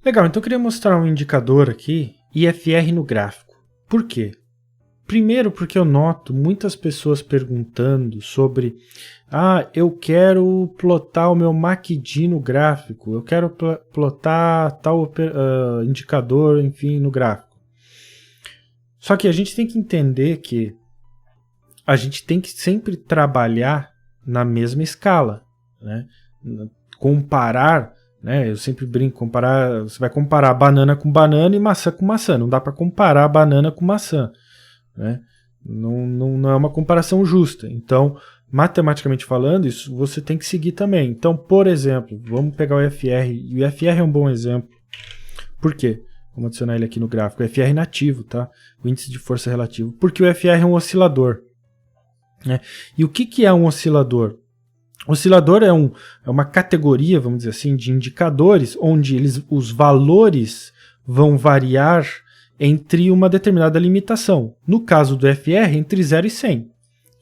Legal, então eu queria mostrar um indicador aqui, IFR no gráfico. Por quê? Primeiro porque eu noto muitas pessoas perguntando sobre eu quero plotar o meu MACD no gráfico, eu quero plotar tal indicador, enfim, no gráfico. Só que a gente tem que entender que a gente tem que sempre trabalhar na mesma escala, né? Comparar, né? Eu sempre brinco, você vai comparar banana com banana e maçã com maçã, não dá para comparar banana com maçã, né? Não é uma comparação justa. Então, matematicamente falando, isso você tem que seguir também. Então, por exemplo, vamos pegar o IFR, e o IFR é um bom exemplo. Por quê? Vamos adicionar ele aqui no gráfico. O IFR nativo, tá? O índice de força relativo. Porque o IFR é um oscilador, né? E o que é um oscilador? O oscilador é uma categoria, vamos dizer assim, de indicadores onde os valores vão variar entre uma determinada limitação. No caso do FR, entre 0 e 100.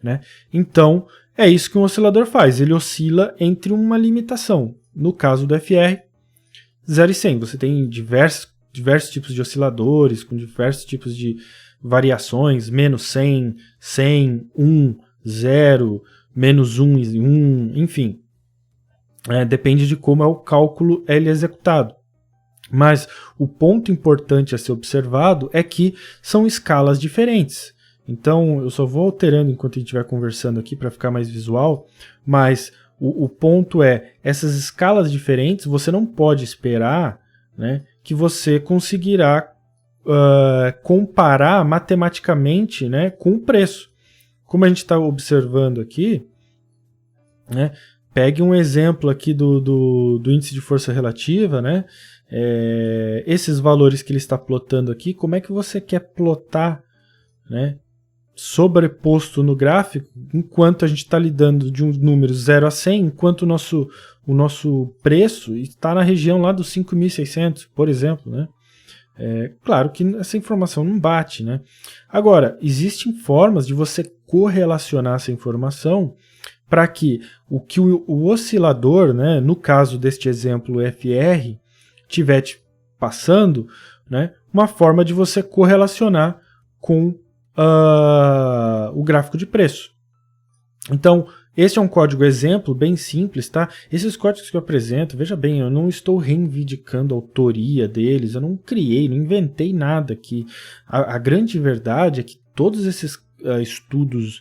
Né? Então, é isso que um oscilador faz. Ele oscila entre uma limitação. No caso do FR, 0 e 100. Você tem diversos tipos de osciladores, com diversos tipos de variações, menos 100, 100, 1, 0, menos 1 e 1, enfim. Depende de como o cálculo ele é executado. Mas o ponto importante a ser observado é que são escalas diferentes. Então, eu só vou alterando enquanto a gente estiver conversando aqui para ficar mais visual, mas o ponto é, essas escalas diferentes, você não pode esperar, né, que você conseguirá comparar matematicamente, né, com o preço. Como a gente está observando aqui, né, pegue um exemplo aqui do índice de força relativa, né, esses valores que ele está plotando aqui, como é que você quer plotar, né, sobreposto no gráfico, enquanto a gente está lidando de um número 0 a 100, enquanto o nosso preço está na região lá dos 5.600, por exemplo, né? Claro que essa informação não bate, né? Agora, existem formas de você correlacionar essa informação para que o oscilador, né, no caso deste exemplo FR, estiver te passando, né, uma forma de você correlacionar com o gráfico de preço. Então, esse é um código exemplo bem simples, tá? Esses códigos que eu apresento, veja bem, eu não estou reivindicando a autoria deles, eu não criei, não inventei nada aqui. A grande verdade é que todos esses estudos,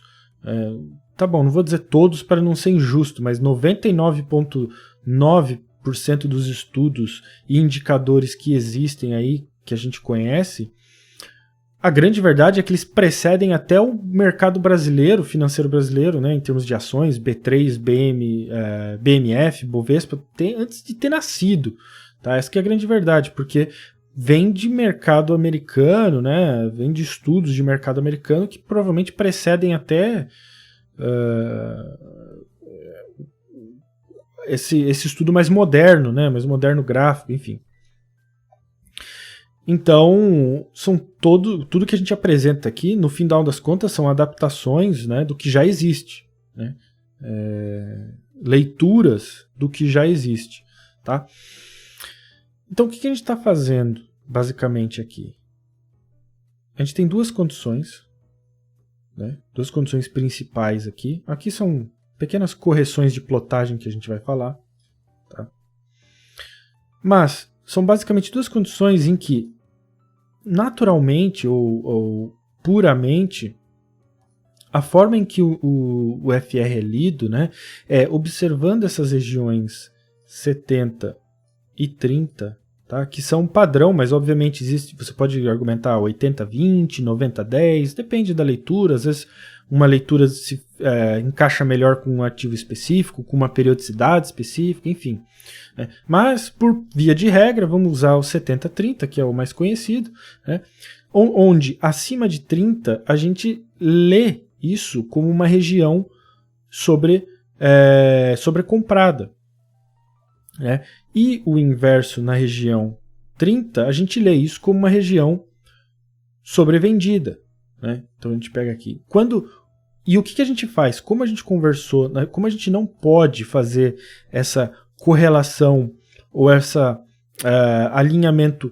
tá bom, não vou dizer todos para não ser injusto, mas 99,9% dos estudos e indicadores que existem aí, que a gente conhece, a grande verdade é que eles precedem até o mercado brasileiro, financeiro brasileiro, né, em termos de ações, B3, BMF, Bovespa, antes de ter nascido. Tá? Essa que é a grande verdade, porque vem de mercado americano, né, vem de estudos de mercado americano que provavelmente precedem até esse estudo mais moderno, né, mais moderno gráfico, enfim. Então, tudo que a gente apresenta aqui, no final das contas, são adaptações, né, do que já existe. Né? Leituras do que já existe. Tá? Então, o que a gente está fazendo, basicamente, aqui? A gente tem duas condições, né? Duas condições principais aqui. Aqui são pequenas correções de plotagem que a gente vai falar. Tá? Mas são basicamente duas condições em que naturalmente ou puramente, a forma em que o FR é lido, né, é observando essas regiões 70 e 30, tá, que são um padrão, mas obviamente existe, você pode argumentar 80-20, 90-10, depende da leitura, às vezes uma leitura se encaixa melhor com um ativo específico, com uma periodicidade específica, enfim. Mas, por via de regra, vamos usar o 70-30, que é o mais conhecido, né? Onde acima de 30 a gente lê isso como uma região sobrecomprada. Né? E o inverso na região 30, a gente lê isso como uma região sobrevendida. Né? Então a gente pega aqui. E o que a gente faz? Como a gente conversou, né? Como a gente não pode fazer essa correlação ou essa alinhamento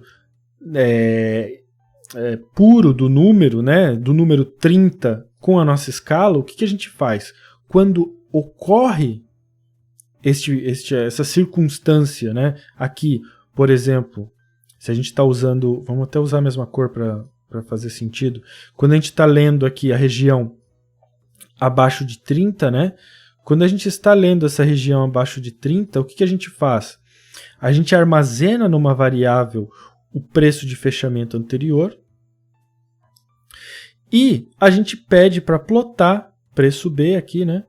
puro do número, né, do número 30 com a nossa escala, o que a gente faz? Quando ocorre essa circunstância, né, aqui, por exemplo, se a gente está usando, vamos até usar a mesma cor para fazer sentido, quando a gente está lendo aqui a região abaixo de 30, né, quando a gente está lendo essa região abaixo de 30, o que a gente faz? A gente armazena numa variável o preço de fechamento anterior e a gente pede para plotar preço B aqui, né,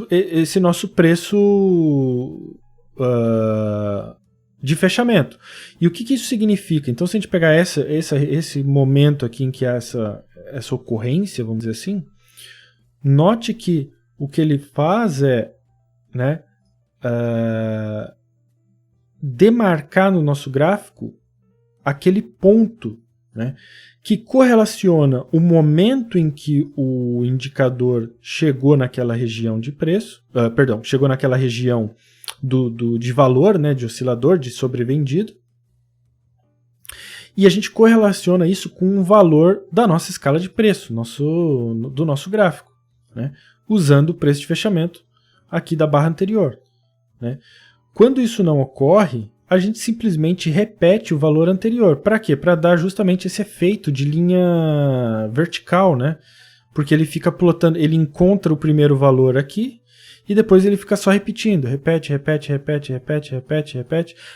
esse nosso preço de fechamento. E o que isso significa? Então, se a gente pegar esse momento aqui em que há essa ocorrência, vamos dizer assim, note que o que ele faz é, né, demarcar no nosso gráfico aquele ponto, né, que correlaciona o momento em que o indicador chegou naquela região de preço, chegou naquela região de valor, né, de oscilador, de sobrevendido, e a gente correlaciona isso com o valor da nossa escala de preço, do nosso gráfico, né, usando o preço de fechamento aqui da barra anterior, né. Quando isso não ocorre, a gente simplesmente repete o valor anterior. Para quê? Para dar justamente esse efeito de linha vertical, né? Porque ele fica plotando, ele encontra o primeiro valor aqui e depois ele fica só repetindo, repete,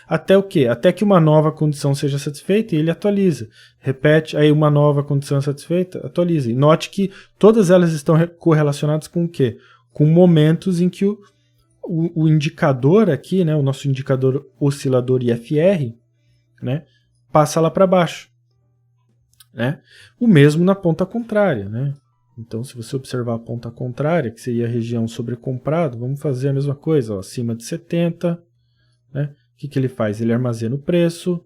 até o quê? Até que uma nova condição seja satisfeita e ele atualiza. Repete, aí uma nova condição é satisfeita, atualiza. E note que todas elas estão correlacionadas com o quê? Com momentos em que o indicador aqui, né, o nosso indicador oscilador IFR, né, passa lá para baixo, né? O mesmo na ponta contrária, né? Então, se você observar a ponta contrária, que seria a região sobrecomprado, vamos fazer a mesma coisa, ó, acima de 70, né? O que ele faz? Ele armazena o preço,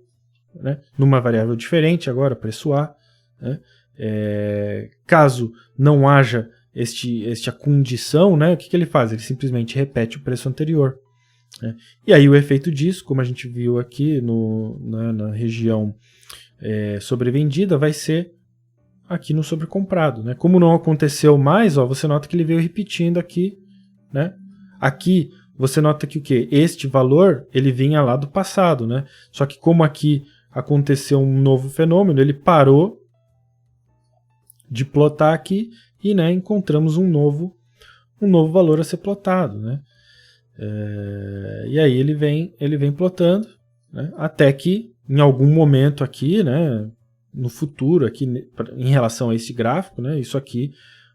né, numa variável diferente agora, preço A, né? Caso não haja esta condição, né, o que ele faz? Ele simplesmente repete o preço anterior, né? E aí o efeito disso, como a gente viu aqui na região sobrevendida, vai ser aqui no sobrecomprado, né? Como não aconteceu mais, ó, você nota que ele veio repetindo aqui, né? Aqui você nota que o quê? Este valor ele vinha lá do passado, né? Só que como aqui aconteceu um novo fenômeno, ele parou de plotar aqui e, né, encontramos um novo valor a ser plotado, né? E aí ele vem plotando, né, até que em algum momento aqui, né, no futuro aqui em relação a esse gráfico, né, isso aqui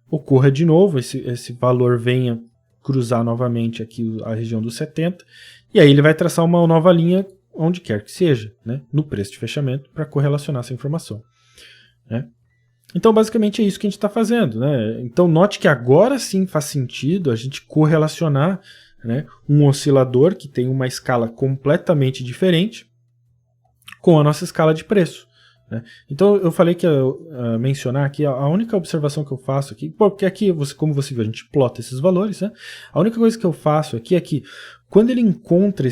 ocorra de novo, esse valor venha cruzar novamente aqui a região dos 70, e aí ele vai traçar uma nova linha onde quer que seja, né, no preço de fechamento para correlacionar essa informação, né? Então, basicamente, é isso que a gente está fazendo, né? Então, note que agora sim faz sentido a gente correlacionar, né, um oscilador que tem uma escala completamente diferente com a nossa escala de preço, né? Então, eu falei que mencionar aqui a única observação que eu faço aqui, porque aqui, como você viu, a gente plota esses valores, né? A única coisa que eu faço aqui é que quando ele encontra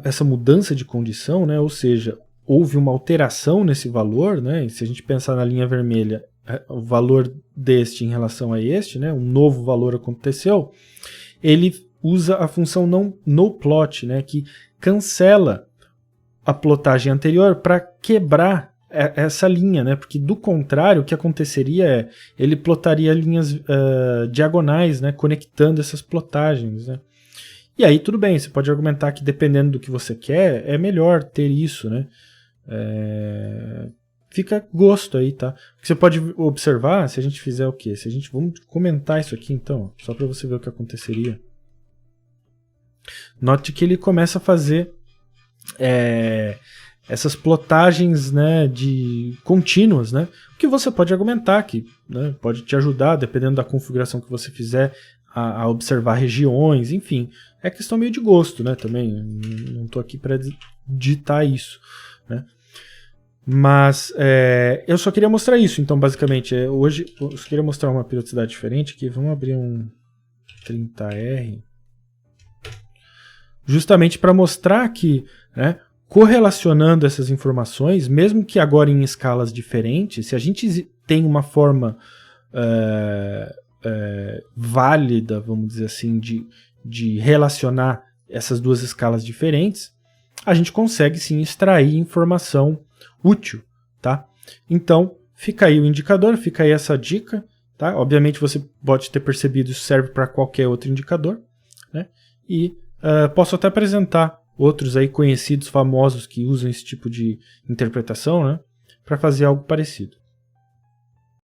essa mudança de condição, né, ou seja, houve uma alteração nesse valor, né? E se a gente pensar na linha vermelha, o valor deste em relação a este, né, um novo valor aconteceu, ele usa a função noplot, né, que cancela a plotagem anterior para quebrar essa linha, né? Porque do contrário, o que aconteceria é ele plotaria linhas diagonais, né, conectando essas plotagens, né? E aí tudo bem, você pode argumentar que dependendo do que você quer, é melhor ter isso, né? Fica gosto aí, tá? Porque você pode observar, se a gente fizer o quê? Vamos comentar isso aqui então, só para você ver o que aconteceria. Note que ele começa a fazer essas plotagens, né, contínuas, né? O que você pode argumentar aqui, né? Pode te ajudar, dependendo da configuração que você fizer, a observar regiões, enfim. É questão meio de gosto, né? Também não estou aqui para ditar isso, né? Mas eu só queria mostrar isso. Então, basicamente, hoje eu só queria mostrar uma periodicidade diferente aqui. Vamos abrir um 30R. justamente para mostrar que, né, correlacionando essas informações, mesmo que agora em escalas diferentes, se a gente tem uma forma válida, vamos dizer assim, de relacionar essas duas escalas diferentes, a gente consegue sim extrair informação útil, tá? Então, fica aí o indicador, fica aí essa dica, tá? Obviamente você pode ter percebido, isso serve para qualquer outro indicador, né? E posso até apresentar outros aí conhecidos, famosos, que usam esse tipo de interpretação, né? Para fazer algo parecido.